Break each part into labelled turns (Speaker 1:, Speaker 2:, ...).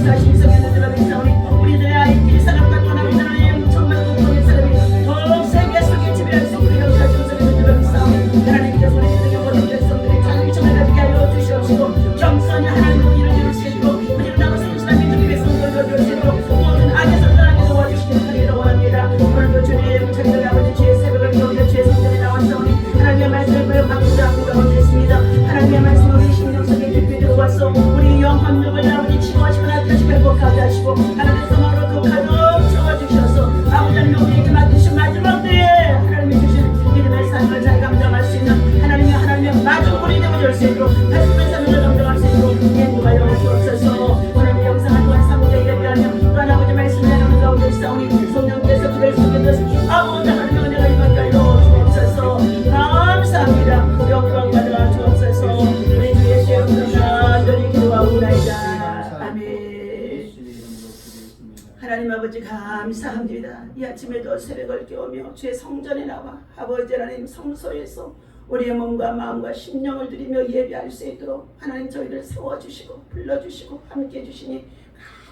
Speaker 1: 역사하시기 성령의 줄로 믿사오니 우리들의 아이들이 사랑과 떠나는 하나님 정말 공동의 사람이 더욱 세계 속에 지배할 수 있는 역사하시기 성령의 줄로 믿사오니 하나님께서 우리들에게 모든 백성들이 자유의지를 가지게 하여 주시옵시고 겸손히 하나님의 일을 이룰 수 있도록 우리를 남은 성실한 민족의 백성들을 이룰 수 있도록 모든 악에서 떠나게 도와주시길 하기를 원합니다. 오늘도 주님 저희들 아버지 주의 새벽을 기억해 주의 성전에 나왔사오니 하나님의 말씀을 바꾸자 하고 나오겠습니다. 하나님의 말씀 우리 심령 속에 깊이 들어와서 우리 영혼력을 아버지 치유하시고 나타나시고 회복하게 하시고 하나님의 성화로 더 가득 채워주셔서 아버지 하나님 우리에게 맡기신 마지막 때에 하나님이 주신 믿음의 삶을 잘 감당할 수 있는 하나님의 마중물이 되어줄 수 있도록 말씀의 삶을 감당할 수 있도록 인도하여 주옵소서. 오늘 영상을 통한 사무에 예배하며 또한 아버지 말씀을 나누는 가운데 있사오니 성령께서 그들 속에 드시고 아버지 하나님의 은혜가 임하게 하여 주옵소서. 감사합니다. 영광 받으라 주옵소서. 우리 주 예수의 이름으로 간절히 기도하옵나이다. 아멘. 하나님 아버지 감사합니다. 이 아침에도 새벽을 깨우며 주의 성전에 나와 아버지 하나님 성소에서 우리의 몸과 마음과 심령을 드리며 예배할 수 있도록 하나님 저희를 세워주시고 불러주시고 함께해 주시니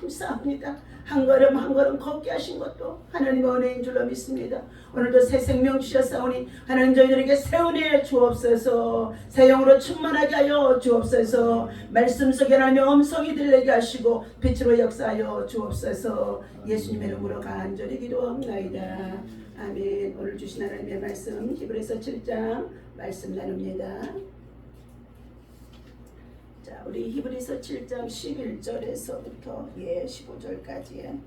Speaker 1: 감사합니다. 한 걸음 한 걸음 걷게 하신 것도 하나님의 은혜인 줄로 믿습니다. 오늘도 새 생명 주셨사오니 하나님 저희들에게 새 은혜 주옵소서. 새 영으로 충만하게 하여 주옵소서. 말씀 속에 하나님의 음성이 들리게 하시고 빛으로 역사하여 주옵소서. 예수님의 이름으로 간절히 기도합나이다. 아멘. 오늘 주신 하나님의 말씀 히브리서 7장 말씀 나눕니다. 자, 우리 히브리서 7장 11절에서부터 15절까지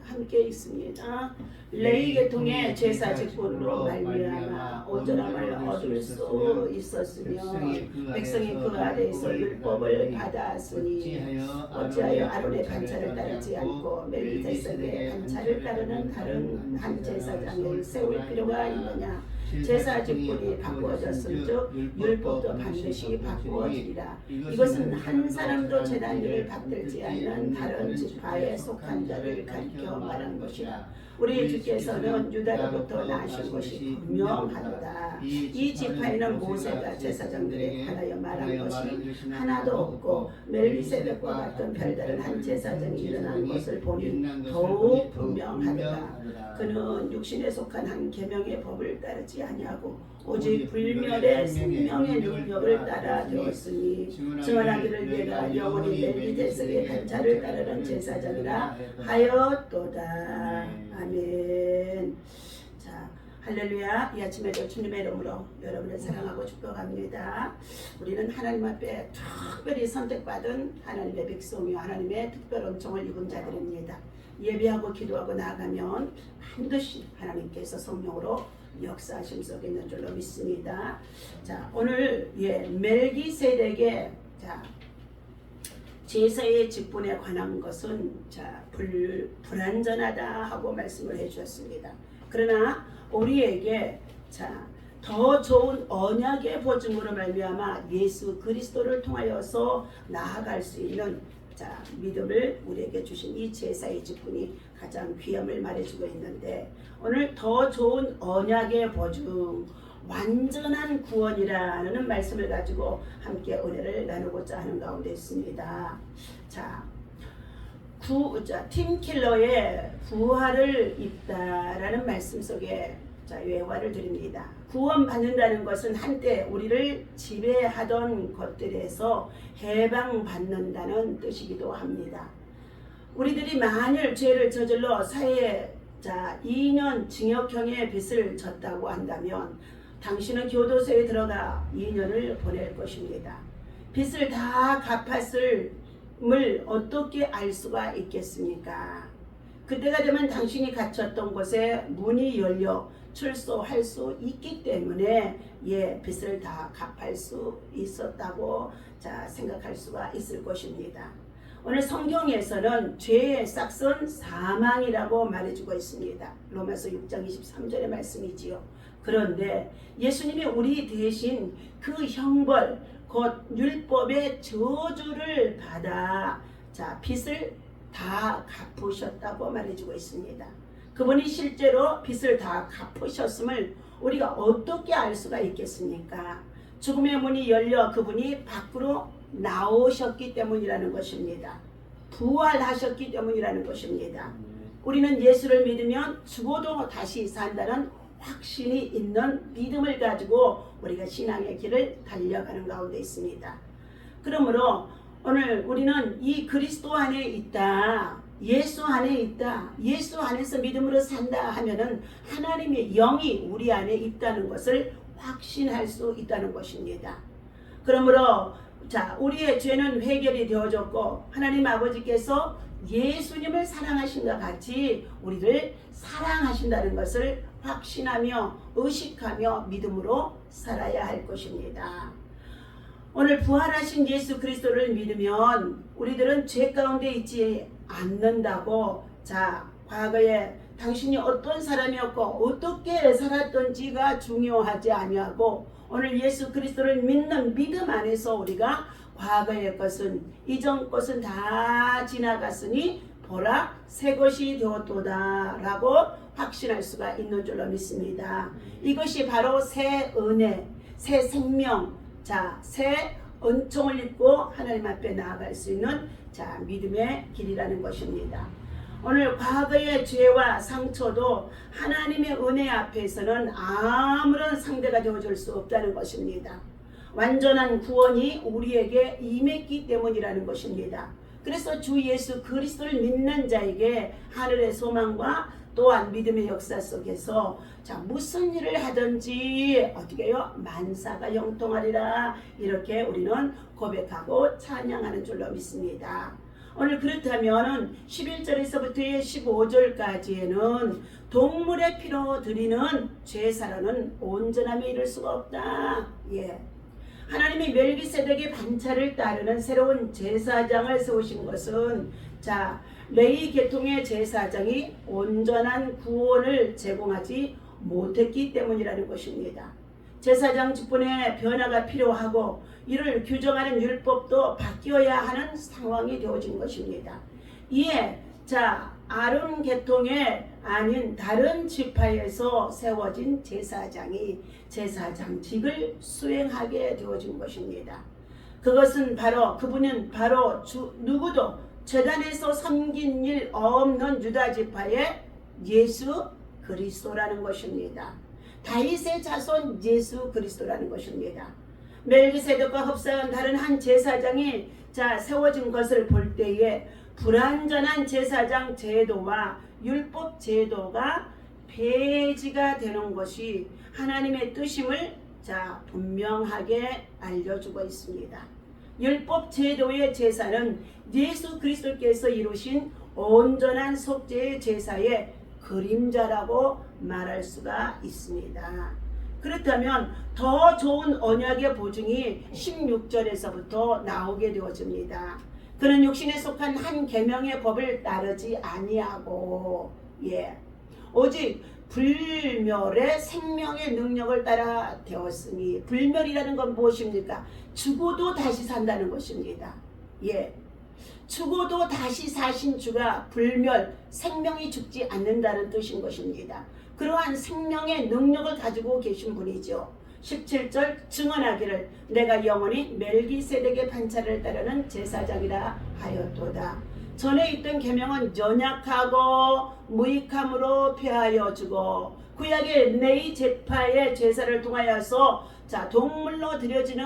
Speaker 1: 함께 있습니다. 레위 계통의 제사 직분으로 말미암아 온전함을 얻을 수 있었으며 백성이 그 아래에서 율법을 받았으니 어찌하여 아론의 반차를 따르지 않고 멜기세덱의 반차를 따르는 다른 한 제사장을 세울 필요가 있느냐. 제사 직분이 바꾸어졌은즉 율법도 반드시 바꾸어지리라. 이것은 한 사람도 제단일을 받들지 않는 다른 지파에 속한 자를 가리켜 말한 것이라. 우리 주께서는 유다로부터 나신 것이 분명하도다. 이 지파에는 모세가 제사장들에 관하여 말한 것이 하나도 없고 멜기세덱과 같은 별다른 한 제사장이 일어난 것을 보니 더욱 분명하도다. 그는 육신에 속한 한 계명의 법을 따르지 아니하고 오직 불멸의 생명의 능력을 따라 되었으니 증언하기를 내가 영원히 멜기세덱의 반차를 따르는 제사장이라 하였도다. 아멘. 자, 할렐루야. 이 아침에도 주님의 이름으로 여러분을 사랑하고 축복합니다. 우리는 하나님 앞에 특별히 선택받은 하나님의 백성이요 하나님의 특별 은총을 입은 자들입니다. 예배하고 기도하고 나아가면 반드시 하나님께서 성령으로 역사하심 속에 있는 줄로 믿습니다. 자, 오늘 멜기세덱의 제사의 직분에 관한 것은 불완전하다 하고 말씀을 해주셨습니다. 그러나 우리에게 더 좋은 언약의 보증으로 말미암아 예수 그리스도를 통하여서 나아갈 수 있는 믿음을 우리에게 주신 이 제사의 직분이 가장 귀함을 말해주고 있는데, 오늘 더 좋은 언약의 보증, 완전한 구원이라는 말씀을 가지고 함께 은혜를 나누고자 하는 가운데 있습니다. 팀 킬러의 부활을 입다라는 말씀 속에 외화를 드립니다. 구원받는다는 것은 한때 우리를 지배하던 것들에서 해방받는다는 뜻이기도 합니다. 우리들이 만일 죄를 저질러 사회에 2년 징역형의 빚을 졌다고 한다면 당신은 교도소에 들어가 2년을 보낼 것입니다. 빚을 다 갚았음을 어떻게 알 수가 있겠습니까? 그때가 되면 당신이 갇혔던 곳에 문이 열려 출소할 수 있기 때문에 빚을 다 갚을 수 있었다고 생각할 수가 있을 것입니다. 오늘 성경에서는 죄의 싹은 사망이라고 말해주고 있습니다. 로마서 6장 23절의 말씀이지요. 그런데 예수님이 우리 대신 그 형벌 곧 율법의 저주를 받아 빚을 다 갚으셨다고 말해주고 있습니다. 그분이 실제로 빚을 다 갚으셨음을 우리가 어떻게 알 수가 있겠습니까? 죽음의 문이 열려 그분이 밖으로 나오셨기 때문이라는 것입니다. 부활하셨기 때문이라는 것입니다. 우리는 예수를 믿으면 죽어도 다시 산다는 확신이 있는 믿음을 가지고 우리가 신앙의 길을 달려가는 가운데 있습니다. 그러므로 오늘 우리는 이 그리스도 안에 있다, 예수 안에 있다, 예수 안에서 믿음으로 산다 하면은 하나님의 영이 우리 안에 있다는 것을 확신할 수 있다는 것입니다. 그러므로 우리의 죄는 해결이 되어졌고 하나님 아버지께서 예수님을 사랑하신 것 같이 우리를 사랑하신다는 것을 확신하며 의식하며 믿음으로 살아야 할 것입니다. 오늘 부활하신 예수 그리스도를 믿으면 우리들은 죄 가운데 있지 않는다고, 과거에 당신이 어떤 사람이었고 어떻게 살았던지가 중요하지 아니하고 오늘 예수 그리스도를 믿는 믿음 안에서 우리가 과거의 것은 이전 것은 다 지나갔으니 보라 새 것이 되었도다 라고 확신할 수가 있는 줄로 믿습니다. 이것이 바로 새 은혜, 새 생명, 새 은총을 입고 하나님 앞에 나아갈 수 있는 믿음의 길이라는 것입니다. 오늘 과거의 죄와 상처도 하나님의 은혜 앞에서는 아무런 상대가 되어줄 수 없다는 것입니다. 완전한 구원이 우리에게 임했기 때문이라는 것입니다. 그래서 주 예수 그리스도를 믿는 자에게 하늘의 소망과 또한 믿음의 역사 속에서 무슨 일을 하든지 어떻게 해요? 만사가 형통하리라, 이렇게 우리는 고백하고 찬양하는 줄로 믿습니다. 오늘 그렇다면 11절에서부터 15절까지에는 동물의 피로 드리는 제사로는 온전함에 이를 수가 없다. 하나님이 멜기세덱의 반차를 따르는 새로운 제사장을 세우신 것은 레위 계통의 제사장이 온전한 구원을 제공하지 못했기 때문이라는 것입니다. 제사장 직분에 변화가 필요하고 이를 규정하는 율법도 바뀌어야 하는 상황이 되어진 것입니다. 이에 아론 계통의 아닌 다른 지파에서 세워진 제사장이 제사장직을 수행하게 되어진 것입니다. 그것은 바로 그분은 누구도 제단에서 섬긴 일 없는 유다 지파의 예수 그리스도라는 것입니다. 다윗의 자손 예수 그리스도라는 것입니다. 멜기세덱과 흡사한 다른 한 제사장이 세워진 것을 볼 때에 불완전한 제사장 제도와 율법 제도가 폐지가 되는 것이 하나님의 뜻임을 분명하게 알려주고 있습니다. 율법 제도의 제사는 예수 그리스도께서 이루신 온전한 속죄의 제사의 그림자라고 말할 수가 있습니다. 그렇다면 더 좋은 언약의 보증이 16절에서부터 나오게 되어집니다. 그는 육신에 속한 한 계명의 법을 따르지 아니하고 오직 불멸의 생명의 능력을 따라 되었으니, 불멸이라는 건 무엇입니까? 죽어도 다시 산다는 것입니다. 죽어도 다시 사신 주가 불멸, 생명이 죽지 않는다는 뜻인 것입니다. 그러한 생명의 능력을 가지고 계신 분이죠. 17절 증언하기를 내가 영원히 멜기세덱의 반차를 따르는 제사장이라 하였도다. 전에 있던 계명은 연약하고 무익함으로 폐하여 주고 구약의 레위 제파의 제사를 통하여서 동물로 드려지는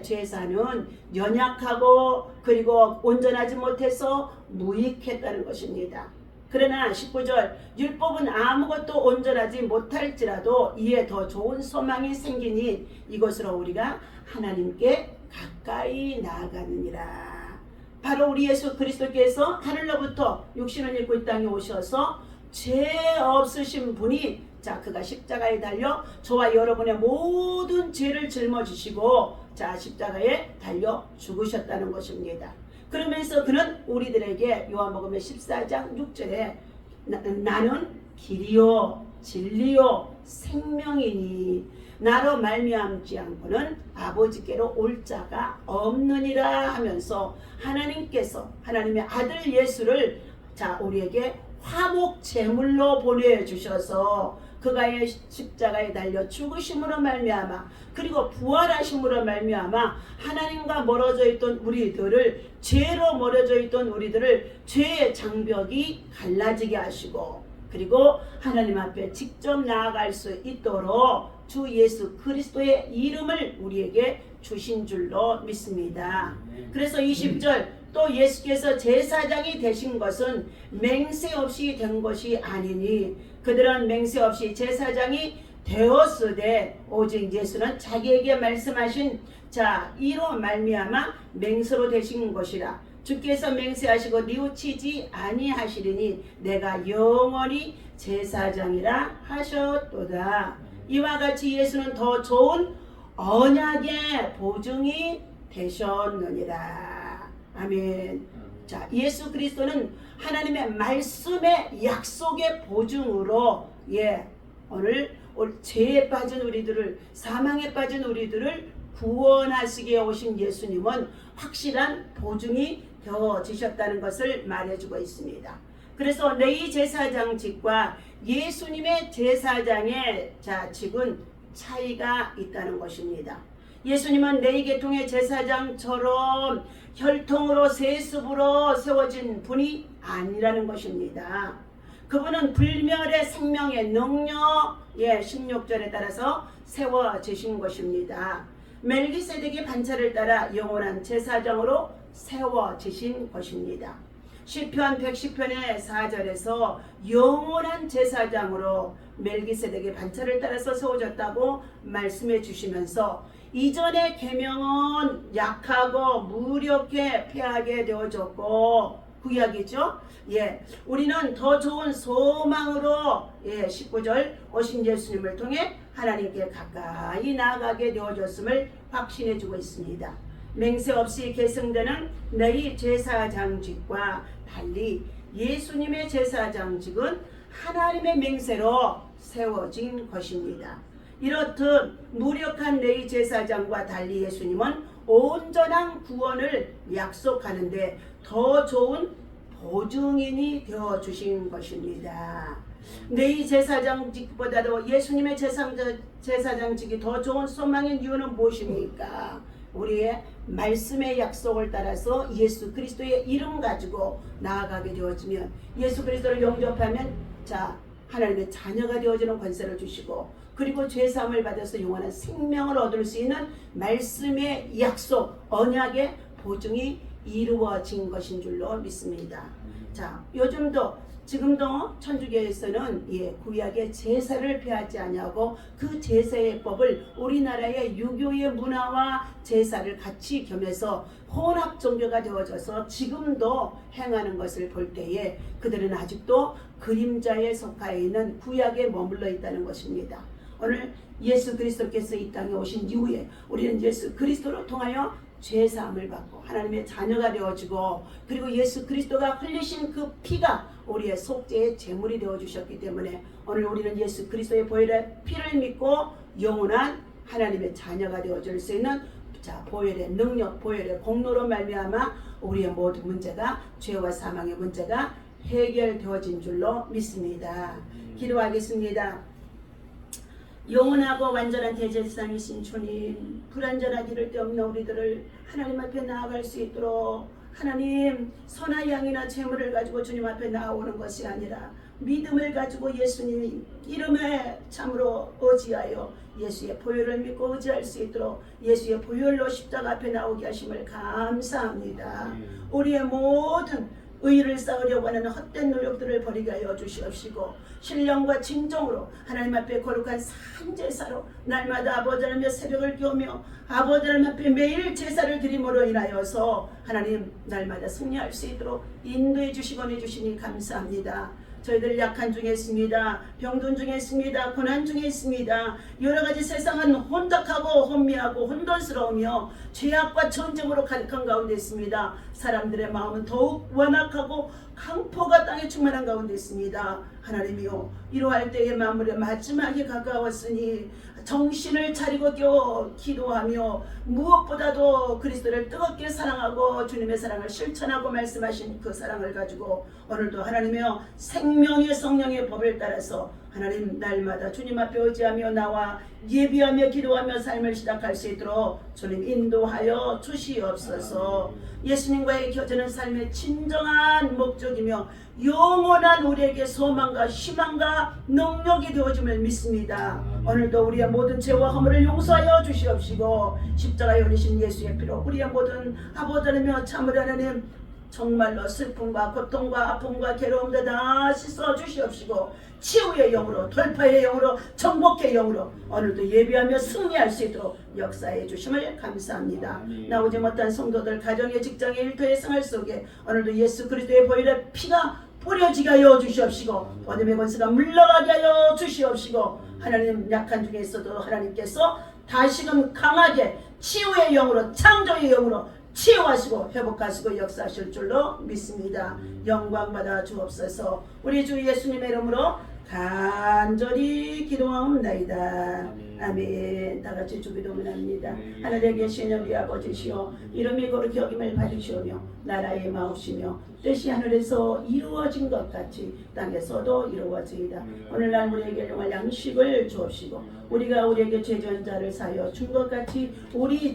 Speaker 1: 제사는 연약하고 그리고 온전하지 못해서 무익했다는 것입니다. 그러나 19절 율법은 아무것도 온전하지 못할지라도 이에 더 좋은 소망이 생기니 이것으로 우리가 하나님께 가까이 나아가느니라. 바로 우리 예수 그리스도께서 하늘로부터 육신을 입고 이 땅에 오셔서 죄 없으신 분이 그가 십자가에 달려 저와 여러분의 모든 죄를 짊어지시고 십자가에 달려 죽으셨다는 것입니다. 그러면서 그는 우리들에게 요한복음의 14장 6절에 나는 길이요 진리요 생명이니 나로 말미암지 않고는 아버지께로 올 자가 없느니라 하면서 하나님께서 하나님의 아들 예수를 우리에게 화목 제물로 보내주셔서 그가의 십자가에 달려 죽으심으로 말미암아 그리고 부활하심으로 말미암아 하나님과 멀어져 있던 우리들을 죄로 멀어져 있던 우리들을 죄의 장벽이 갈라지게 하시고 그리고 하나님 앞에 직접 나아갈 수 있도록 주 예수 그리스도의 이름을 우리에게 주신 줄로 믿습니다. 그래서 20절 또 예수께서 제사장이 되신 것은 맹세 없이 된 것이 아니니 그들은 맹세 없이 제사장이 되었으되 오직 예수는 자기에게 말씀하신 자 이로 말미암아 맹세로 되신 것이라. 주께서 맹세하시고 뉘우치지 아니하시리니 내가 영원히 제사장이라 하셨도다. 이와 같이 예수는 더 좋은 언약의 보증이 되셨느니라. 아멘. 자, 예수 그리스도는 하나님의 말씀의 약속의 보증으로 오늘 죄에 빠진 우리들을 사망에 빠진 우리들을 구원하시기에 오신 예수님은 확실한 보증이 되어지셨다는 것을 말해주고 있습니다. 그래서 내 제사장직과 예수님의 제사장의 직은 차이가 있다는 것입니다. 예수님은 내 계통의 제사장처럼 혈통으로 세습으로 세워진 분이 아니라는 것입니다. 그분은 불멸의 생명의 능력 16절에 따라서 세워지신 것입니다. 멜기세덱의 반차를 따라 영원한 제사장으로 세워지신 것입니다. 시편 110편의 4절에서 영원한 제사장으로 멜기세덱의 반차를 따라서 세워졌다고 말씀해 주시면서 이전의 계명은 약하고 무력해 패하게 되어졌고 구약이죠. 우리는 더 좋은 소망으로 19절 오신 예수님을 통해 하나님께 가까이 나아가게 되어졌음을 확신해 주고 있습니다. 맹세 없이 계승되는 너희 제사장직과 달리 예수님의 제사장직은 하나님의 맹세로 세워진 것입니다. 이렇듯 무력한 너희 제사장과 달리 예수님은 온전한 구원을 약속하는데 더 좋은 보증인이 되어주신 것입니다. 너희 제사장직보다도 예수님의 제사장직이 더 좋은 소망인 이유는 무엇입니까? 우리의 말씀의 약속을 따라서 예수 그리스도의 이름 가지고 나아가게 되어지면 예수 그리스도를 영접하면 하나님의 자녀가 되어지는 권세를 주시고 그리고 죄사함을 받아서 영원한 생명을 얻을 수 있는 말씀의 약속 언약의 보증이 이루어진 것인 줄로 믿습니다. 지금도 천주교에서는 구약의 제사를 폐하지 아니하고 그 제사의 법을 우리나라의 유교의 문화와 제사를 같이 겸해서 혼합 종교가 되어져서 지금도 행하는 것을 볼 때에 그들은 아직도 그림자에 속하여 있는 구약에 머물러 있다는 것입니다. 오늘 예수 그리스도께서 이 땅에 오신 이후에 우리는 예수 그리스도를 통하여 죄사함을 받고 하나님의 자녀가 되어지고 그리고 예수 그리스도가 흘리신 그 피가 우리의 속죄의 제물이 되어주셨기 때문에 오늘 우리는 예수 그리스도의 보혈의 피를 믿고 영원한 하나님의 자녀가 되어줄 수 있는 보혈의 능력, 보혈의 공로로 말미암아 우리의 모든 문제가 죄와 사망의 문제가 해결되어진 줄로 믿습니다. 기도하겠습니다. 영원하고 완전한 대제사장이신 주님, 불완전한 이를 데 없는 우리들을 하나님 앞에 나아갈 수 있도록 하나님 선한 양이나 재물을 가지고 주님 앞에 나오는 것이 아니라 믿음을 가지고 예수님 이름에 참으로 의지하여 예수의 보혈을 믿고 의지할 수 있도록 예수의 보혈로 십자가 앞에 나오게 하심을 감사합니다. 우리의 모든 의를 쌓으려고 하는 헛된 노력들을 버리게 하여 주시옵시고 신령과 진정으로 하나님 앞에 거룩한 산제사로 날마다 아버지 하나님의 새벽을 깨우며 아버지 하나님 앞에 매일 제사를 드림으로 인하여서 하나님 날마다 승리할 수 있도록 인도해 주시고 해주시니 감사합니다. 저희들 약한 중에 있습니다. 병든 중에 있습니다. 고난 중에 있습니다. 여러가지 세상은 혼탁하고 혼미하고 혼돈스러우며 죄악과 전쟁으로 가득한 가운데 있습니다. 사람들의 마음은 더욱 완악하고 강포가 땅에 충만한 가운데 있습니다. 하나님이요, 이러할 때의 마지막이 가까웠으니 정신을 차리고 기도하며 무엇보다도 그리스도를 뜨겁게 사랑하고 주님의 사랑을 실천하고 말씀하신 그 사랑을 가지고 오늘도 하나님이여 생명의 성령의 법을 따라서 하나님 날마다 주님 앞에 의지하며 나와 예비하며 기도하며 삶을 시작할 수 있도록 주님 인도하여 주시옵소서. 예수님과의 교제는 삶의 진정한 목적이며 영원한 우리에게 소망과 희망과 능력이 되어줌을 믿습니다. 오늘도 우리의 모든 죄와 허물을 용서하여 주시옵시고 십자가에 올리신 예수의 피로 우리의 모든 아버지 하나님이여 참으로 하나님 정말로 슬픔과 고통과 아픔과 괴로움도 다 씻어 주시옵시고 치유의 영으로 돌파의 영으로 정복의 영으로 오늘도 예비하며 승리할 수 있도록 역사해 주심을 감사합니다. 나오지 못한 성도들 가정의 직장의 일터의 생활 속에 오늘도 예수 그리스도의 보혈의 피가 뿌려지게 하여 주시옵시고 어둠의 권세가 물러가게 하여 주시옵시고 하나님 약한 중에 있어도 하나님께서 다시금 강하게 치유의 영으로 창조의 영으로 치유하시고 회복하시고 역사하실 줄로 믿습니다. 영광 받아 주옵소서. 우리 주 예수님의 이름으로 간절히 기도하옵나이다. 아멘. 다 같이 주기도문 합니다. 하늘에 계신 우리 아버지시여 이름이 거룩히 여김을 받으시오며 나라의 마옵시며 뜻이 하늘에서 이루어진 것 같이 땅에서도 이루어지이다. 오늘날 우리에게 용할 양식을 주옵시고 우리가 우리에게 죄 지은 자를 사하여 준 것 같이 우리